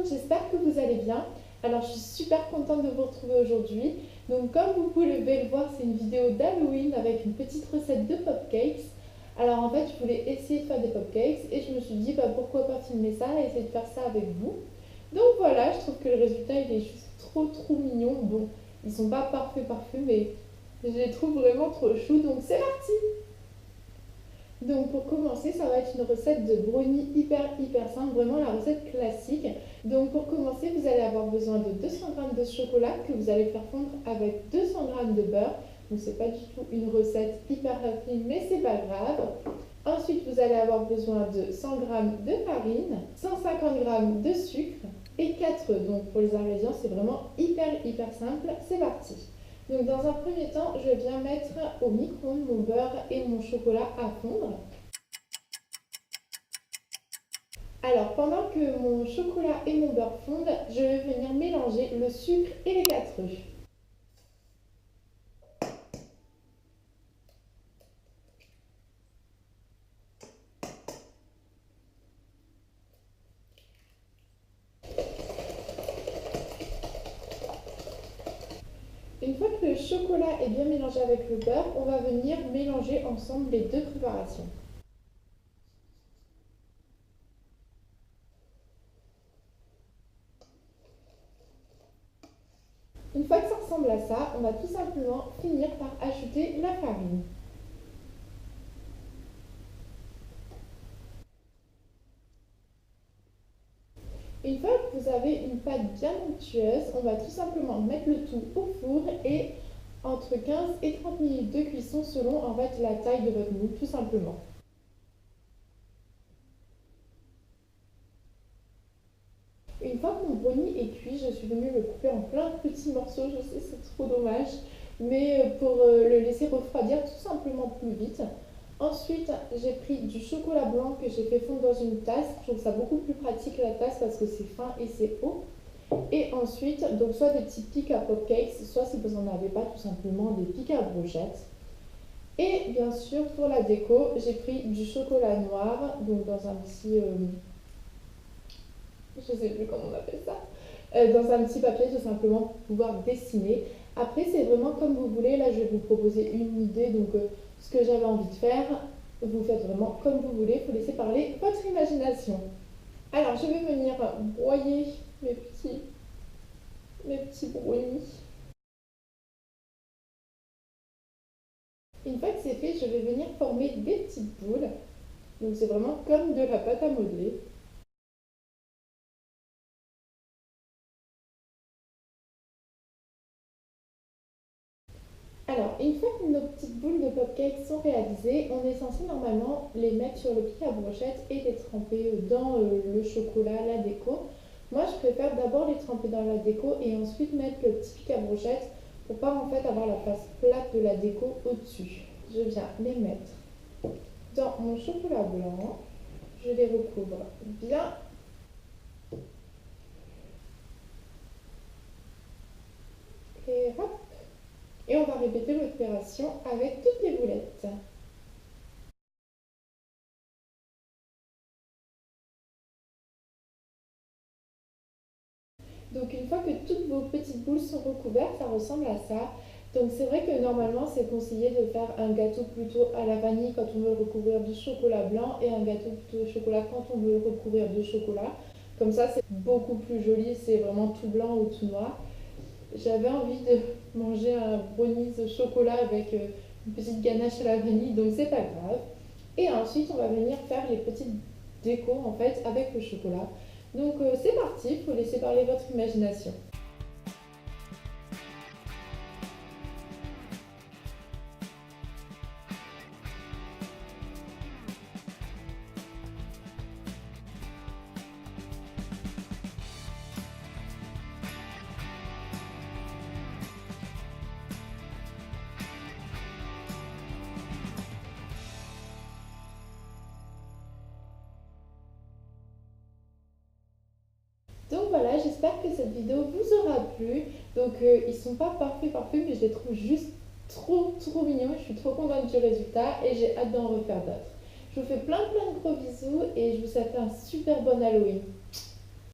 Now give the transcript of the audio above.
j'espère que vous allez bien. Alors je suis super contente de vous retrouver aujourd'hui. Donc comme vous pouvez le voir, c'est une vidéo d'Halloween avec une petite recette de popcakes. Alors en fait, je voulais essayer de faire des popcakes et je me suis dit pourquoi pas filmer ça et essayer de faire ça avec vous. Donc voilà, je trouve que le résultat il est juste trop mignon. Bon, ils sont pas parfaits mais je les trouve vraiment trop choux. Donc c'est parti! Donc pour commencer, ça va être une recette de brownie hyper simple, vraiment la recette classique. Donc pour commencer, vous allez avoir besoin de 200 g de chocolat que vous allez faire fondre avec 200 g de beurre. Donc c'est pas du tout une recette hyper raffinée, mais c'est pas grave. Ensuite, vous allez avoir besoin de 100 g de farine, 150 g de sucre et 4 œufs. Donc pour les ingrédients, c'est vraiment hyper simple. C'est parti! Donc dans un premier temps, je viens mettre au micro-ondes mon beurre et mon chocolat à fondre. Alors pendant que mon chocolat et mon beurre fondent, je vais venir mélanger le sucre et les 4 œufs. Une fois que le chocolat est bien mélangé avec le beurre, on va venir mélanger ensemble les deux préparations. Une fois que ça ressemble à ça, on va tout simplement finir par ajouter la farine. Une fois que vous avez une pâte bien onctueuse, on va tout simplement mettre le tout au four et entre 15 et 30 minutes de cuisson selon en fait la taille de votre moule tout simplement. Une fois que mon brownie est cuit, je suis venue le couper en plein de petits morceaux, je sais c'est trop dommage, mais pour le laisser refroidir tout simplement plus vite. Ensuite, j'ai pris du chocolat blanc que j'ai fait fondre dans une tasse. Je trouve ça beaucoup plus pratique la tasse parce que c'est fin et c'est haut. Et ensuite, donc soit des petits pics à popcakes, soit si vous n'en avez pas, tout simplement des pics à brochettes. Et bien sûr, pour la déco, j'ai pris du chocolat noir, donc dans un petit... je sais plus comment on appelle ça. Dans un petit papier, tout simplement, pour pouvoir dessiner. Après, c'est vraiment comme vous voulez. Là, je vais vous proposer une idée, donc ce que j'avais envie de faire. Vous faites vraiment comme vous voulez, il faut laisser parler votre imagination. Alors, je vais venir broyer mes petits brownies. Une fois que c'est fait, je vais venir former des petites boules. Donc c'est vraiment comme de la pâte à modeler. Alors, une fois que nos petites boules de popcake sont réalisées, on est censé normalement les mettre sur le pic à brochette et les tremper dans le chocolat, la déco. Moi, je préfère d'abord les tremper dans la déco et ensuite mettre le petit pic à brochette pour pas en fait avoir la face plate de la déco au-dessus. Je viens les mettre dans mon chocolat blanc. Je les recouvre bien. Et hop. Et on va répéter l'opération avec toutes les boulettes. Donc une fois que toutes vos petites boules sont recouvertes, ça ressemble à ça. Donc c'est vrai que normalement c'est conseillé de faire un gâteau plutôt à la vanille quand on veut le recouvrir de chocolat blanc et un gâteau plutôt au chocolat quand on veut le recouvrir de chocolat. Comme ça c'est beaucoup plus joli, c'est vraiment tout blanc ou tout noir. J'avais envie de manger un brownies au chocolat avec une petite ganache à la vanille, donc c'est pas grave. Et ensuite on va venir faire les petites décos en fait avec le chocolat. Donc c'est parti, il faut laisser parler votre imagination. Donc voilà, j'espère que cette vidéo vous aura plu. Donc ils sont pas parfaits, mais je les trouve juste trop mignons. Je suis trop contente du résultat et j'ai hâte d'en refaire d'autres. Je vous fais plein de gros bisous et je vous souhaite un super bon Halloween.